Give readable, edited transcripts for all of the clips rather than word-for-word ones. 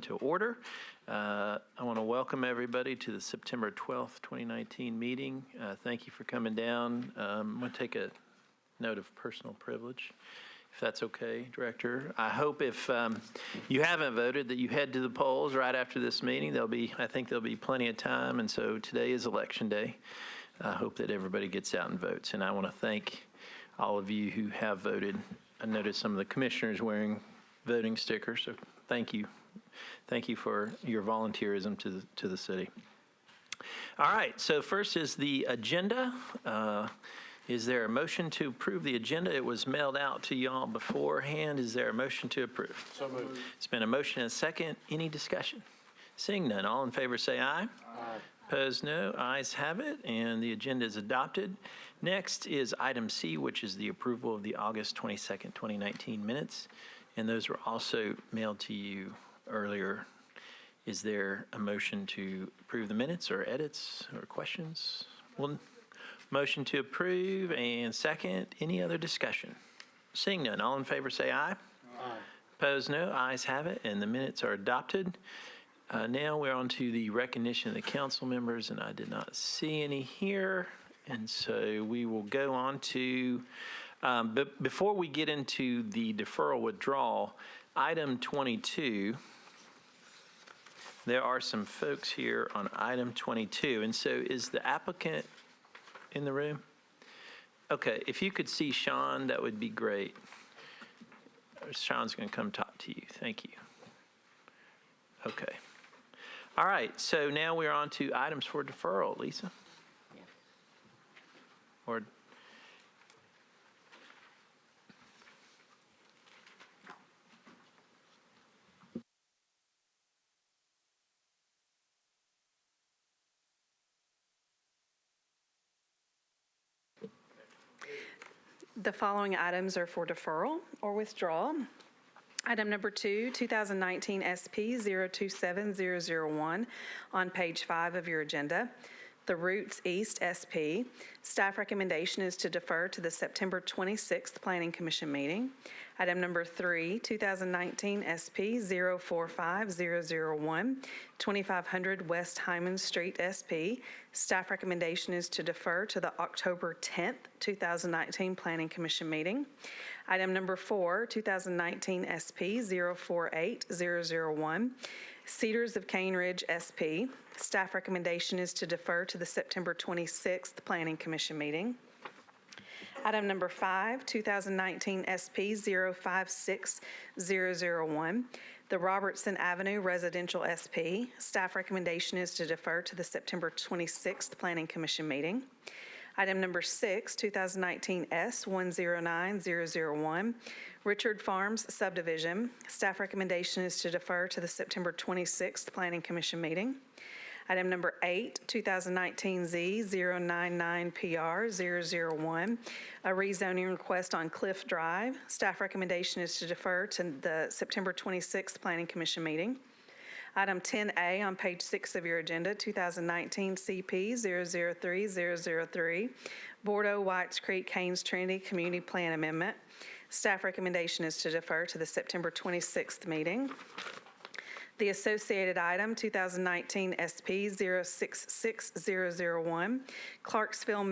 to order. I want to welcome everybody to the September 12th, 2019 meeting. Thank you for coming down. I'm going to take a note of personal privilege, if that's okay, Director. I hope if you haven't voted that you head to the polls right after this meeting. I think there'll be plenty of time, and so today is Election Day. I hope that everybody gets out and votes, and I want to thank all of you who have voted. I noticed some of the commissioners wearing voting stickers, so thank you. Thank you for your volunteerism to the city. All right, so first is the agenda. Is there a motion to approve the agenda? It was mailed out to y'all beforehand. Is there a motion to approve? So moved. It's been a motion and a second. Any discussion? Seeing none, all in favor say aye. Aye. Opposed, no. Ayes have it, and the agenda is adopted. Next is item C, which is the approval of the August 22nd, 2019 minutes, and those were also mailed to you earlier. Is there a motion to approve the minutes or edits or questions? One motion to approve and second. Any other discussion? Seeing none, all in favor say aye. Aye. Opposed, no. Ayes have it, and the minutes are adopted. Now we're on to the recognition of the council members, and I did not see any here. And so we will go on to, but before we get into the deferral withdrawal, item 22, there are some folks here on item 22. And so is the applicant in the room? Okay, if you could see Sean, that would be great. Sean's going to come talk to you. Thank you. Okay. All right, so now we're on to items for deferral. Lisa? Yeah. Or The following items are for deferral or withdrawal. Item number 2, 2019 SP 027001 on page 5 of your agenda. The Roots East SP. Staff recommendation is to defer to the September 26th Planning Commission meeting. Item number 3, 2019 SP 045001, 2500 West Hyman Street SP. Staff recommendation is to defer to the October 10th, 2019 Planning Commission meeting. Item number 4, 2019 SP 048001, Cedars of Cane Ridge SP. Staff recommendation is to defer to the September 26th Planning Commission meeting. Item number 5, 2019 SP 056001, the Robertson Avenue Residential SP. Staff recommendation is to defer to the September 26th Planning Commission meeting. Item number 6, 2019 S 109001, Richard Farms Subdivision. Staff recommendation is to defer to the September 26th Planning Commission meeting. Item number 8, 2019 Z 099PR 001, a rezoning request on Cliff Drive. Staff recommendation is to defer to the September 26th Planning Commission meeting. Item 10A on page 6 of your agenda, 2019 CP 003003, Bordeaux Whites Creek Haynes Trinity Community Plan Amendment. Staff recommendation is to defer to the September 26th meeting. The associated item, 2019 SP 066001, Clarksville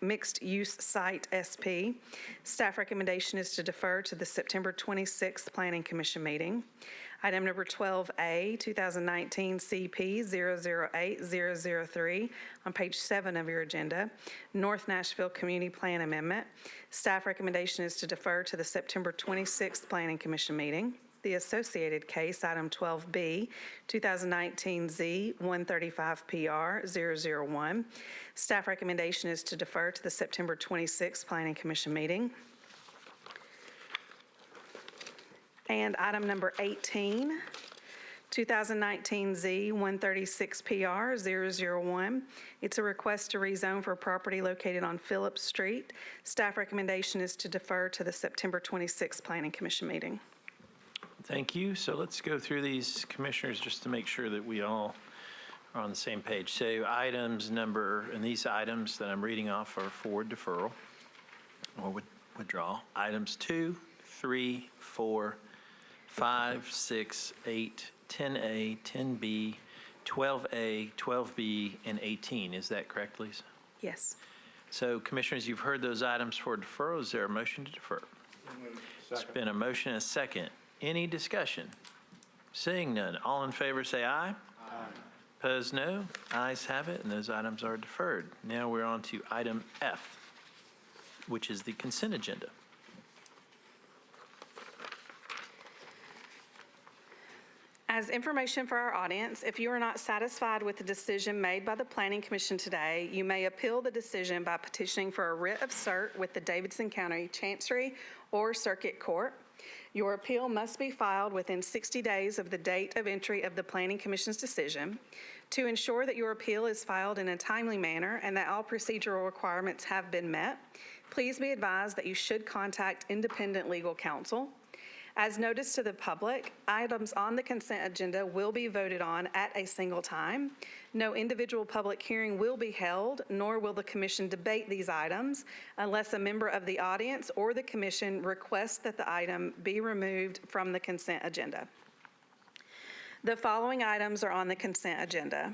Mixed Use Site SP. Staff recommendation is to defer to the September 26th Planning Commission meeting. Item number 12A, 2019 CP 008003, on page 7 of your agenda, North Nashville Community Plan Amendment. Staff recommendation is to defer to the September 26th Planning Commission meeting. The associated case, item 12B, 2019 Z 135PR 001. Staff recommendation is to defer to the September 26th Planning Commission meeting. And item number 18, 2019 Z 136PR 001. It's a request to rezone for property located on Phillips Street. Staff recommendation is to defer to the September 26th Planning Commission meeting. thank you. So let's go through these, commissioners, just to make sure that we all are on the same page. So and these items that I'm reading off are for deferral or withdrawal. Items 2, 3, 4, 5, 6, 8, 10A, 10B, 12A, 12B, and 18. Is that correct, Lisa? Yes. So Commissioners, you've heard those items for deferral. Is there a motion to defer? It's been a motion and a second. Any discussion? Seeing none, all in favor say aye. Aye. Opposed, no. Ayes have it, and those items are deferred. Now we're on to item F, which is the consent agenda. As information for our audience, if you are not satisfied with the decision made by the Planning Commission today, you may appeal the decision by petitioning for a writ of cert with the Davidson County Chancery or Circuit Court. Your appeal must be filed within 60 days of the date of entry of the Planning Commission's decision. To ensure that your appeal is filed in a timely manner and that all procedural requirements have been met, please be advised that you should contact independent legal counsel. As noticed to the public, items on the consent agenda will be voted on at a single time. No individual public hearing will be held, nor will the commission debate these items unless a member of the audience or the commission requests that the item be removed from the consent agenda. The following items are on the consent agenda.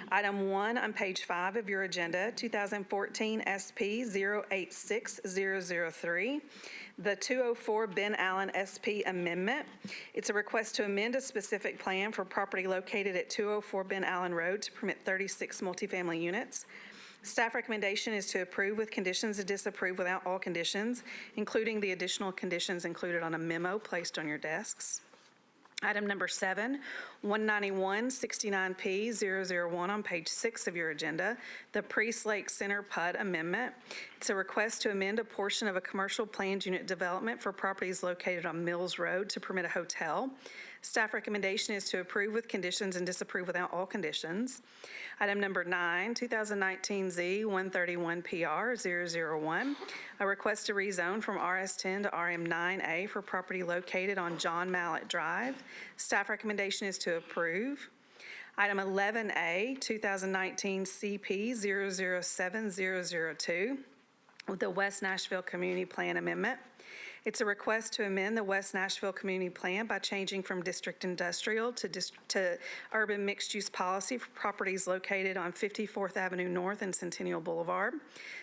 Item 1 on page 5 of your agenda, 2014 SP 086003. The 204 Ben Allen SP amendment. It's a request to amend a specific plan for property located at 204 Ben Allen Road to permit 36 multifamily units. Staff recommendation is to approve with conditions and disapprove without all conditions, including the additional conditions included on a memo placed on your desks. Item number 7, 191-69P-001 on page 6 of your agenda, the Priest Lake Center PUD amendment. It's a request to amend a portion of a commercial planned unit development for properties located on Mills Road to permit a hotel. Staff recommendation is to approve with conditions and disapprove without all conditions. Item number 9, 2019 Z131PR-001, a request to rezone from RS10 to RM9A for property located on John Mallett Drive. Staff recommendation is to approve. Item 11A, 2019 CP007002, with the West Nashville Community Plan Amendment. It's a request to amend the West Nashville Community Plan by changing from District Industrial to Urban Mixed-Use Policy for properties located on 54th Avenue North and Centennial Boulevard.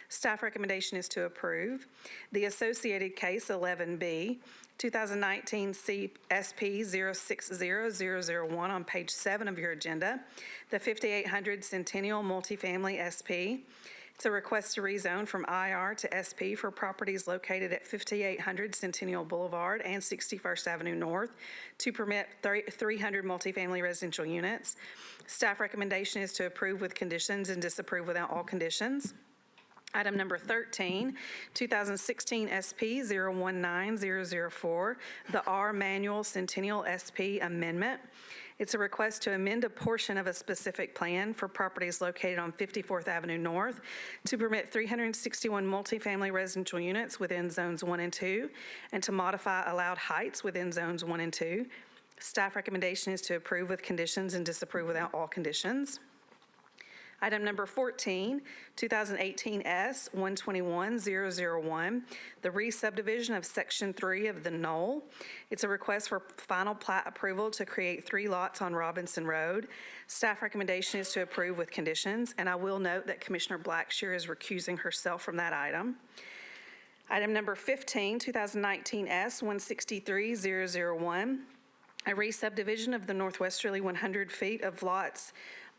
Staff recommendation is to approve. The associated case, 11B, 2019 CSP 060001 on page 7 of your agenda, the 5800 Centennial Multifamily SP. It's a request to rezone from IR to SP for properties located at 5800 Centennial Boulevard and 61st Avenue North to permit 300 multifamily residential units. Staff recommendation is to approve with conditions and disapprove without all conditions. Item number 13, 2016 SP 019004, the R Manual Centennial SP Amendment. It's a request to amend a portion of a specific plan for properties located on 54th Avenue North to permit 361 multifamily residential units within zones 1 and 2 and to modify allowed heights within zones 1 and 2. Staff recommendation is to approve with conditions and disapprove without all conditions. Item number 14, 2018 S121-001, the re-subdivision of Section 3 of the Knoll. It's a request for final plat approval to create 3 lots on Robinson Road. Staff recommendation is to approve with conditions, and I will note that Commissioner Blackshear is recusing herself from that item. Item number 15, 2019 S163-001, a re-subdivision of the northwesterly 100 feet of lots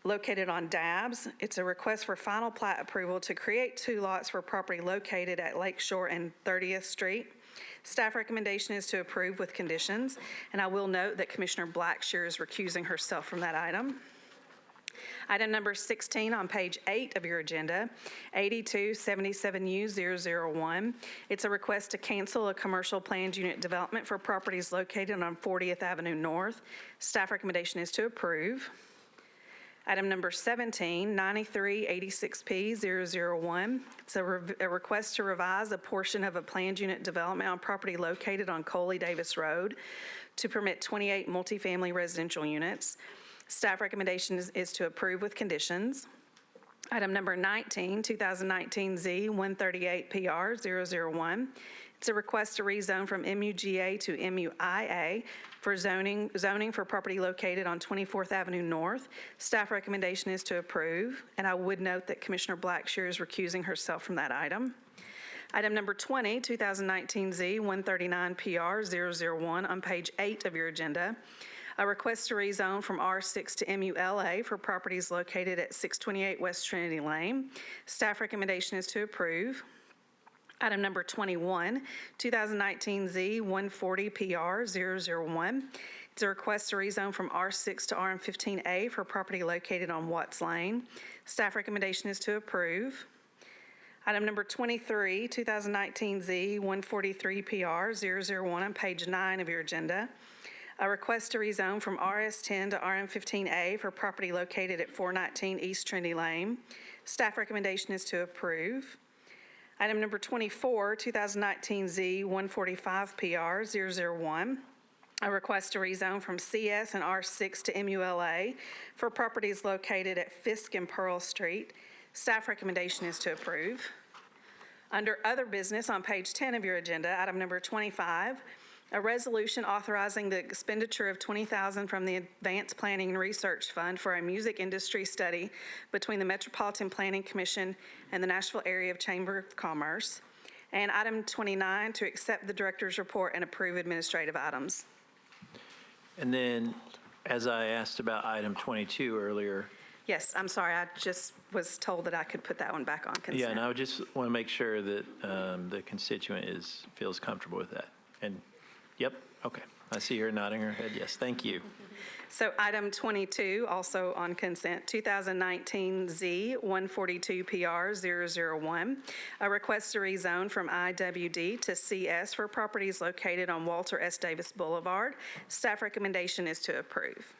located on Dabbs. It's a request for final plat approval to create 2 lots for property located at Lakeshore and 30th Street. Staff recommendation is to approve with conditions, and I will note that Commissioner Blackshear is recusing herself from that item. Item number 16 on page 8 of your agenda, 8277U001. It's a request to cancel a commercial planned unit development for properties located on 40th Avenue North. Staff recommendation is to approve. Item number 17, 9386P001. It's a request to revise a portion of a planned unit development on property located on Coley Davis Road to permit 28 multifamily residential units. Staff recommendation is to approve with conditions. Item number 19, 2019 Z138PR001. It's a request to rezone from MUGA to MUIA for zoning for property located on 24th Avenue North. Staff recommendation is to approve, and I would note that Commissioner Blackshear is recusing herself from that item. Item number 20, 2019Z 139 PR 001 on page 8 of your agenda. A request to rezone from R6 to MULA for properties located at 628 West Trinity Lane. Staff recommendation is to approve. Item number 21, 2019Z 140 PR 001. It's a request to rezone from R6 to RM15A for property located on Watts Lane. Staff recommendation is to approve. Item number 23, 2019Z 143 PR 001 on page 9 of your agenda. A request to rezone from RS10 to RM15A for property located at 419 East Trinity Lane. Staff recommendation is to approve. Item number 24, 2019Z 145 PR 001. A request to rezone from CS and R6 to MULA for properties located at Fisk and Pearl Street. Staff recommendation is to approve. Under other business on page 10 of your agenda, item number 25, a resolution authorizing the expenditure of $20,000 from the Advanced Planning and Research Fund for a music industry study between the Metropolitan Planning Commission and the Nashville Area Chamber of Commerce. And item 29, to accept the director's report and approve administrative items. And then, as I asked about item 22 earlier. Yes, I'm sorry, I just was told that I could put that one back on consent. Yeah, and I just want to make sure that the constituent feels comfortable with that. And, yep, okay. I see her nodding her head, yes, thank you. So item 22, also on consent, 2019 Z 142 PR 001, a request to rezone from IWD to CS for properties located on Walter S. Davis Boulevard. Staff recommendation is to approve.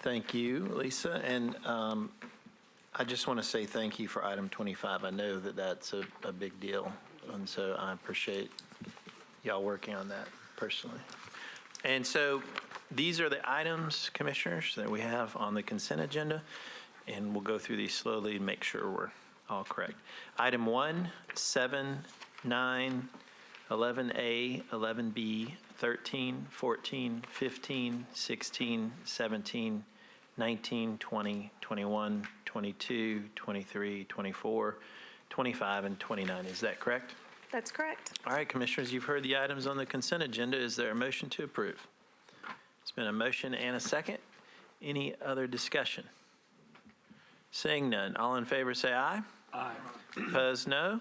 Thank you, Lisa. And I just want to say thank you for item 25. I know that that's a big deal, and so I appreciate y'all working on that personally. And so these are the items, Commissioners, that we have on the consent agenda, and we'll go through these slowly and make sure we're all correct. Item 1, 7, 9, 11A, 11B, 13, 14, 15, 16, 17, 19, 20, 21, 22, 23, 24, 25, and 29. Is that correct? That's correct. All right, Commissioners, you've heard the items on the consent agenda. Is there a motion to approve? It's been a motion and a second. Any other discussion? Seeing none, all in favor say aye. Aye. Opposed, no.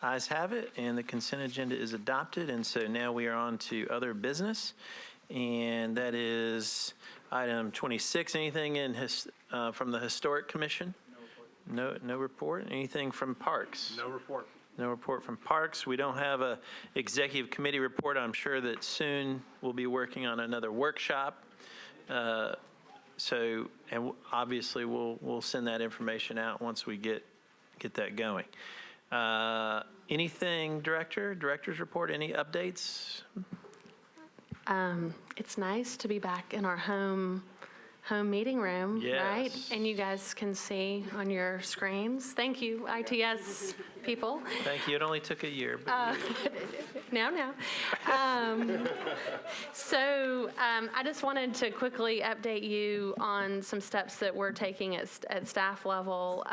Ayes have it, and the consent agenda is adopted. And so now we are on to other business, and that is item 26. Anything from the Historic Commission? No report. Anything from Parks? No report. No report from Parks. We don't have a executive committee report. I'm sure that soon we'll be working on another workshop. And obviously we'll send that information out once we get that going. Anything, Director's report, any updates? It's nice to be back in our home meeting room, Yes. right? And you guys can see on your screens. Thank you, ITS people. Thank you. It only took a year. But No. So I just wanted to quickly update you on some steps that we're taking at staff level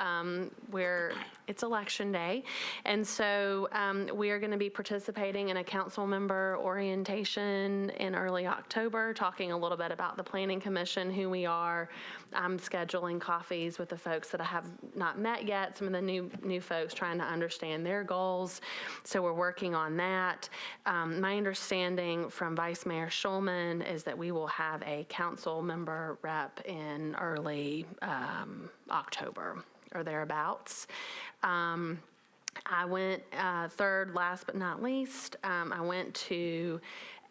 where it's election day. And so we are going to be participating in a council member orientation in early October, talking a little bit about the Planning Commission, who we are. I'm scheduling coffees with the folks that I have not met yet, some of the new folks, trying to understand their goals. So we're working on that. My understanding from Vice Mayor Schulman is that we will have a council member rep in early October or thereabouts. I went third, last but not least,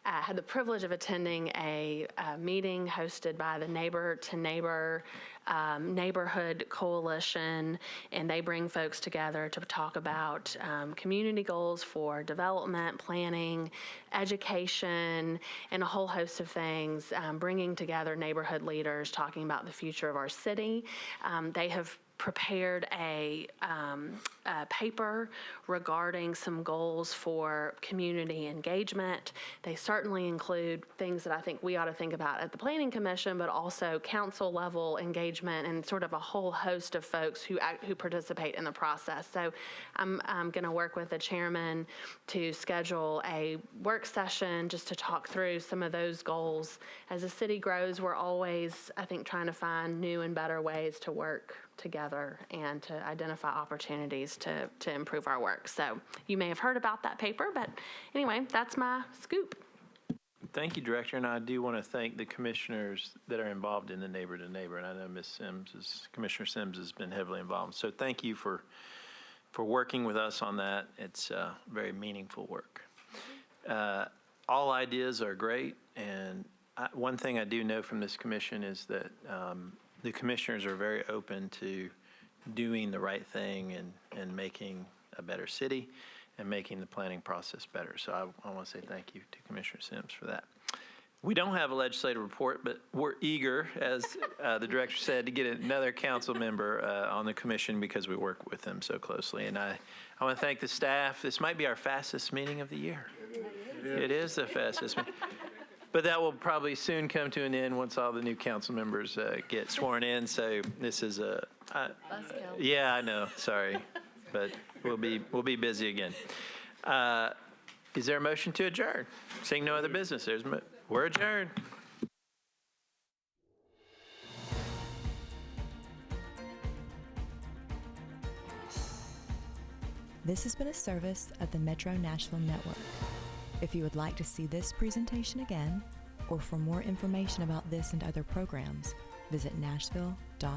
I had the privilege of attending a meeting hosted by the Neighbor to Neighbor Neighborhood Coalition, and they bring folks together to talk about community goals for development, planning, education, and a whole host of things, bringing together neighborhood leaders, talking about the future of our city. They have prepared a paper regarding some goals for community engagement. They certainly include things that I think we ought to think about at the Planning Commission, but also council level engagement and sort of a whole host of folks who participate in the process. So I'm going to work with the chairman to schedule a work session just to talk through some of those goals. As the city grows, we're always, I think, trying to find new and better ways to work together and to identify opportunities to improve our work. So you may have heard about that paper, but anyway, that's my scoop. Thank you, Director, and I do want to thank the commissioners that are involved in the Neighbor to Neighbor, and I know Commissioner Sims has been heavily involved. So thank you for working with us on that. It's very meaningful work. All ideas are great, and one thing I do know from this commission is that the commissioners are very open to doing the right thing and making a better city and making the planning process better. So I want to say thank you to Commissioner Sims for that. We don't have a legislative report, but we're eager, as the director said, to get another council member on the commission because we work with them so closely. And I want to thank the staff. This might be our fastest meeting of the year. It is the fastest meeting. But that will probably soon come to an end once all the new council members get sworn in. So this is yeah, I know. Sorry, but we'll be busy again. Is there a motion to adjourn? Seeing no other business, we're adjourned. This has been a service of the Metro Nashville Network. If you would like to see this presentation again, or for more information about this and other programs, visit nashville.gov.